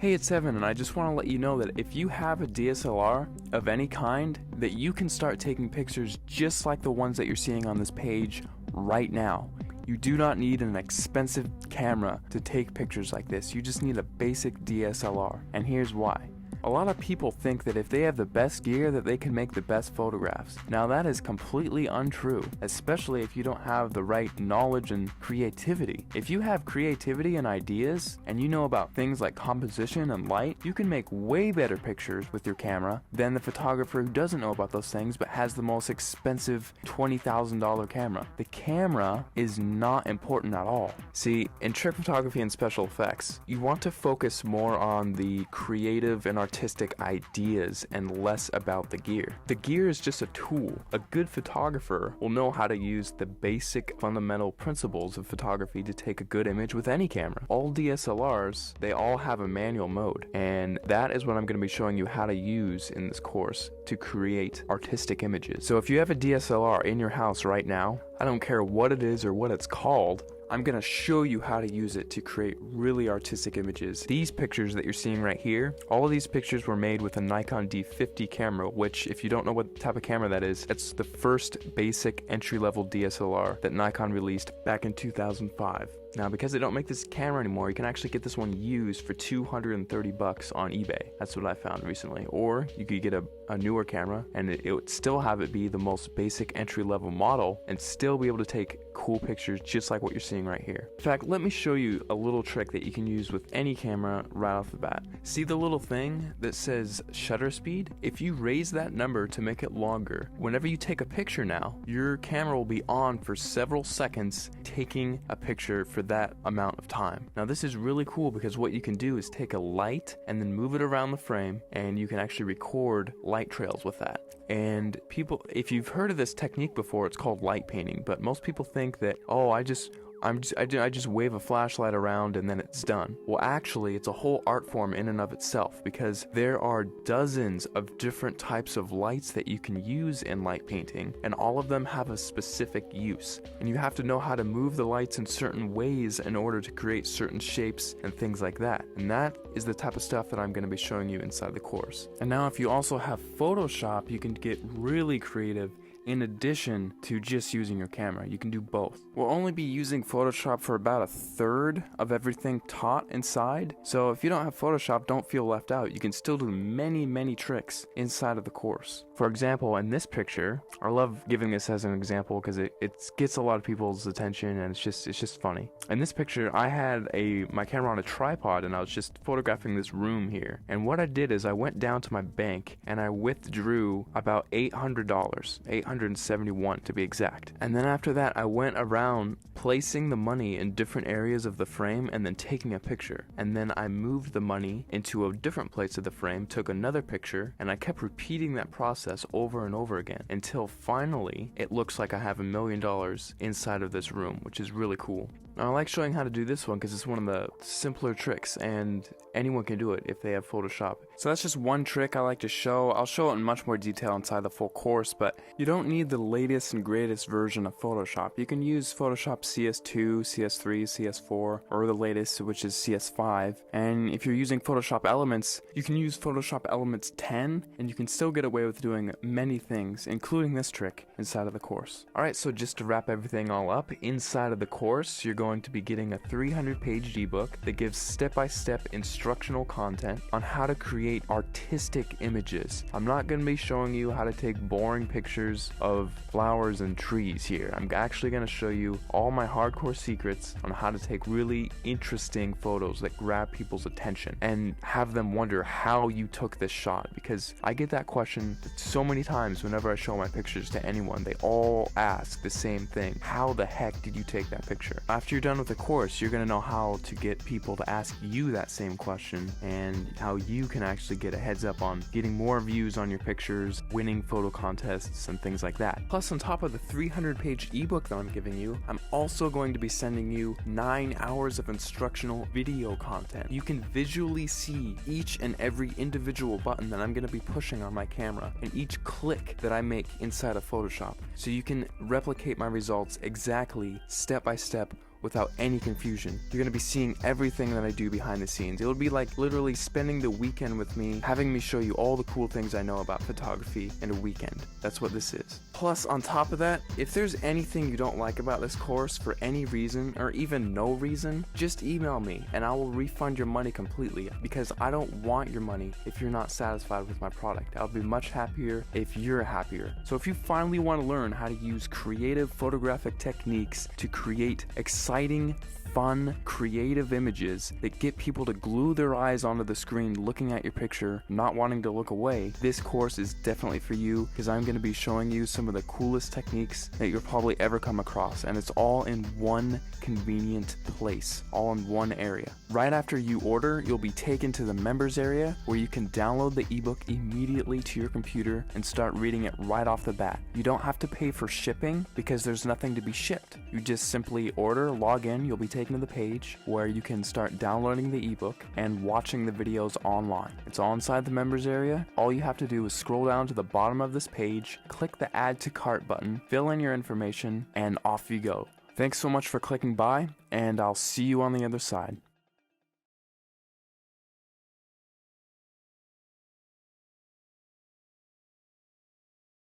Hey, it's Evan, and I just want to let you know that if you have a DSLR of any kind, that you can start taking pictures just like the ones that you're seeing on this page right now. You do not need an expensive camera to take pictures like this. You just need a basic DSLR, and here's why. A lot of people think that if they have the best gear that they can make the best photographs. Now that is completely untrue, especially if you don't have the right knowledge and creativity. If you have creativity and ideas, and you know about things like composition and light, you can make way better pictures with your camera than the photographer who doesn't know about those things but has the most expensive $20,000 camera. The camera is not important at all. See, in trick photography and special effects, you want to focus more on the creative and artistic ideas and less about the gear. The gear is just a tool. A good photographer will know how to use the basic fundamental principles of photography to take a good image with any camera. All DSLRs, they all have a manual mode, and that is what I'm going to be showing you how to use in this course to create artistic images. So if you have a DSLR in your house right now, I don't care what it is or what it's called, I'm going to show you how to use it to create really artistic images. These pictures that you're seeing right here, all of these pictures were made with a Nikon D50 camera, which if you don't know what type of camera that is, it's the first basic entry-level DSLR that Nikon released back in 2005. Now, because they don't make this camera anymore, you can actually get this one used for $230 on eBay. That's what I found recently. Or you could get a newer camera and it would still have it be the most basic entry-level model and still be able to take cool pictures just like what you're seeing right here. In fact, let me show you a little trick that you can use with any camera right off the bat. See the little thing that says shutter speed? If you raise that number to make it longer, whenever you take a picture now, your camera will be on for several seconds taking a picture for that amount of time. Now this is really cool because what you can do is take a light and then move it around the frame, and you can actually record light trails with that. And people, if you've heard of this technique before, it's called light painting, but most people think that, oh, I just wave a flashlight around and then it's done. Well, actually, it's a whole art form in and of itself, because there are dozens of different types of lights that you can use in light painting, and all of them have a specific use. And you have to know how to move the lights in certain ways in order to create certain shapes and things like that. And that is the type of stuff that I'm going to be showing you inside the course. And now if you also have Photoshop, you can get really creative. In addition to just using your camera, you can do both. We'll only be using Photoshop for about a third of everything taught inside, so if you don't have Photoshop, don't feel left out. You can still do many tricks inside of the course. For example, in this picture, I love giving this as an example because it gets a lot of people's attention and it's just funny. In this picture, I had my camera on a tripod and I was just photographing this room here. And what I did is I went down to my bank and I withdrew about $800, $871 to be exact. And then after that, I went around placing the money in different areas of the frame and then taking a picture. And then I moved the money into a different place of the frame, took another picture, and I kept repeating that process over and over again until finally it looks like I have $1 million inside of this room, which is really cool. Now, I like showing how to do this one because it's one of the simpler tricks and anyone can do it if they have Photoshop. So that's just one trick I like to show. I'll show it in much more detail inside the full course, but you don't need the latest and greatest version of Photoshop. You can use Photoshop CS2, CS3, CS4, or the latest, which is CS5. And if you're using Photoshop Elements, you can use Photoshop Elements 10, and you can still get away with doing many things, including this trick, inside of the course. Alright, so just to wrap everything all up, inside of the course, you're going to be getting a 300-page ebook that gives step-by-step instructional content on how to create artistic images. I'm not going to be showing you how to take boring pictures of flowers and trees here. I'm actually going to show you all my hardcore secrets on how to take really interesting photos that grab people's attention and have them wonder how you took this shot, because I get that question so many times whenever I show my pictures to anyone. They all ask the same thing: how the heck did you take that picture? After you're done with the course, you're going to know how to get people to ask you that same question and how you can actually get a heads up on getting more views on your pictures, winning photo contests, and things like that. Plus, on top of the 300-page ebook that I'm giving you, I'm also going to be sending you 9 hours of instructional video content. You can visually see each and every individual button that I'm going to be pushing on my camera and each click that I make inside of Photoshop, so you can replicate my results exactly step by step without any confusion. You're going to be seeing everything that I do behind the scenes. It'll be like literally spending the weekend with me, having me show you all the cool things I know about photography in a weekend. That's what this is. Plus, on top of that, if there's anything you don't like about this course for any reason, or even no reason, just email me and I will refund your money completely, because I don't want your money if you're not satisfied with my product. I'll be much happier if you're happier. So if you finally want to learn how to use creative photographic techniques to create exciting, fun, creative images that get people to glue their eyes onto the screen looking at your picture, not wanting to look away, this course is definitely for you, because I'm going to be showing you some of the coolest techniques that you'll probably ever come across, and it's all in one convenient place, all in one area. Right after you order, you'll be taken to the members area where you can download the ebook immediately to your computer and start reading it right off the bat. You don't have to pay for shipping because there's nothing to be shipped. You just simply order, log in, you'll be taken to the page where you can start downloading the ebook and watching the videos online. It's all inside the members area. All you have to do is scroll down to the bottom of this page, click the add to cart button, fill in your information, and off you go. Thanks so much for clicking by, and I'll see you on the other side.